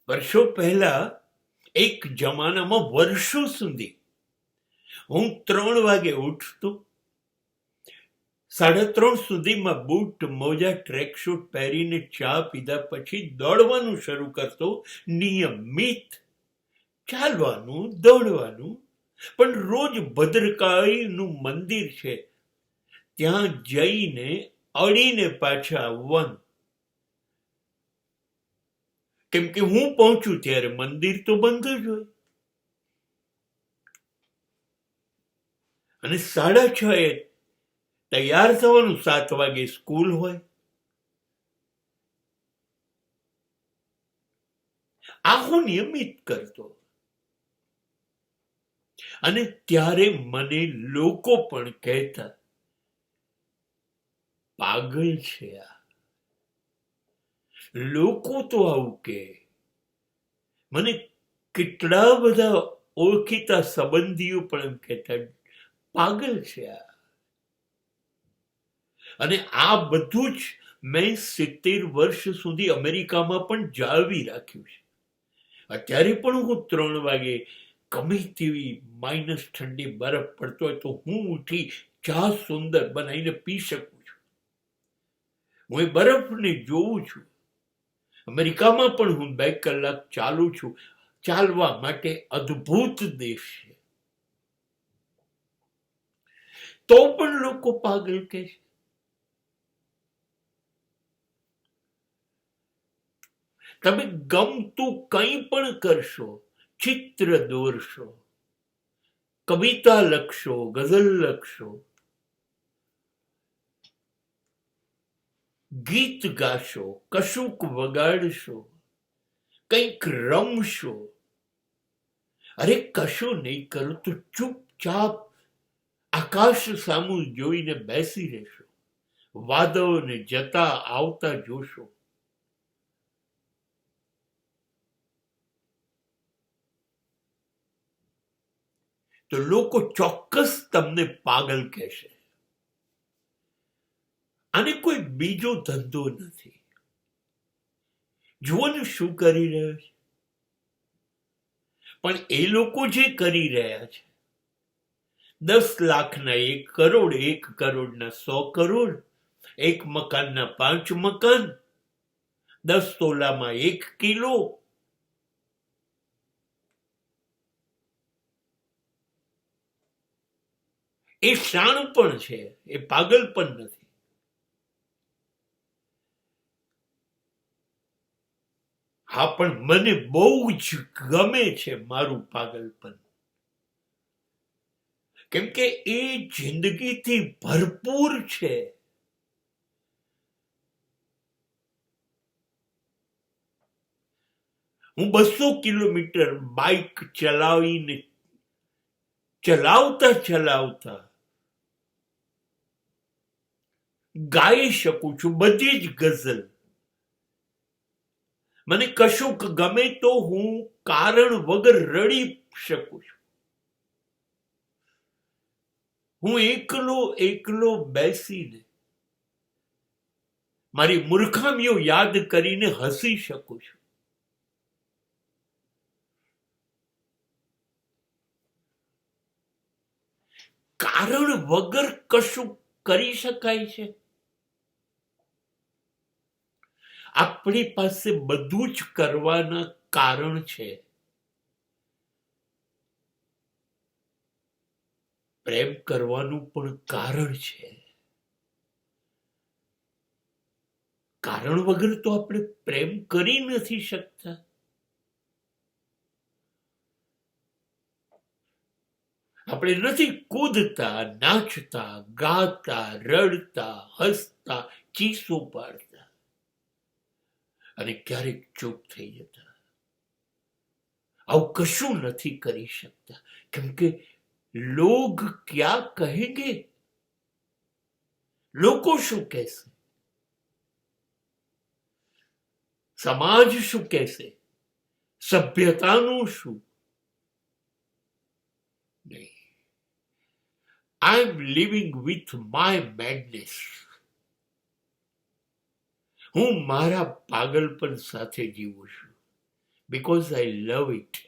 વર્ષો પહેલા એક જમાનામાં વર્ષો સુધી હું 3 વાગે ઉઠતો, 3:30 સુધીમાં બૂટ મોજા ટ્રેક શૂટ પહેરીને ચા પીધા પછી દોડવાનું શરૂ કરતો. નિયમિત ચાલવાનું, દોડવાનું. પણ રોજ ભદ્રકાળીનું મંદિર છે ત્યાં જઈને અડીને પાછા આવવાનું, કેમ કે હું પહોંચું ત્યારે મંદિર તો બંધ જ હોય અને 6:30 તૈયાર થવાનું, 7 વાગે સ્કૂલ હોય. આ હું નિયમિત કરતો અને ત્યારે મને લોકો પણ કહેતા, પાગલ છે આ. લોકો તો આવું કે. મને કેટલા બધા ઓળખીતા સંબંધીઓ પણ એમ કહેતા, પાગલ છે આ. અને આ બધું જ મેં 70 વર્ષ સુધી અમેરિકામાં પણ જાળવી રાખ્યું છે. અત્યારે પણ હું 3 વાગે ગમે તેવી માઇનસ ઠંડી બરફ પડતો હોય તો હું ઉઠી ચા સુંદર બનાવીને પી શકું છું. હું એ બરફને જોઉં છું. અમેરિકામાં પણ હું 2 કલાક ચાલું છું. ચાલવા માટે અદ્ભુત દેશ છે. તો પણ લોકો પાગલ કહે છે. તમે ગમતું કંઈ પણ કરશો, ચિત્ર દોરશો, કવિતા લખશો, ગઝલ લખશો, ગીત ગાશો, કશુંક વગાડશો, કંઈક રમશો, અરે કશું નહીં કરો તો ચૂપચાપ આકાશ સામું જોઈને બેસી રહેશો, વાદળોને જતા આવતા જોશો, તો લોકો ચોક્કસ તમને પાગલ કહેશે. આને કોઈ બીજો ધંધો નથી. જુઓ ને શું કરી રહ્યો છે. પણ એ લોકો જે કરી રહ્યા છે, 10 લાખના 1 કરોડ, 1 કરોડના 100 કરોડ, 1 મકાનના 5 મકાન, 10 તોલામાં 1 કિલો, એ શાણ પણ છે, એ પાગલ પણ નથી. હા, પણ મને બહુ જ ગમે છે મારું પાગલપન, કેમ કે એ જિંદગીથી ભરપૂર છે. હું 200 કિલોમીટર બાઇક ચલાવતા ગાઈ શકું છું બધી જ ગઝલ. મને કશુંક ગમે તો હું કારણ વગર રડી શકું છું. હું એકલો બેસીને મારી મૂર્ખામીઓ યાદ કરીને હસી શકું છું. કારણ વગર કશું કરી શકાય છે? આપણી પાસે બધું જ કરવાના કારણ છે. પ્રેમ કરવાનું પણ કારણ છે. કારણ વગર તો આપણે પ્રેમ કરી નથી શકતા. આપણે નથી કૂદતા, નાચતા, ગાતા, રડતા, હસતા, ચીસો પાડતા અને ક્યારેક ચૂપ થઈ જતા. આવું કશું નથી કરી શકતા, કેમ કે લોગ ક્યાં કહેંગે? લોકો શું કહેશે? સમાજ શું કહેશે? સભ્યતાનું શું? નહીં. આઈ એમ લિવિંગ વિથ માય મેડનેસ. હું મારા પાગલપન સાથે જીવું છું. because I love it.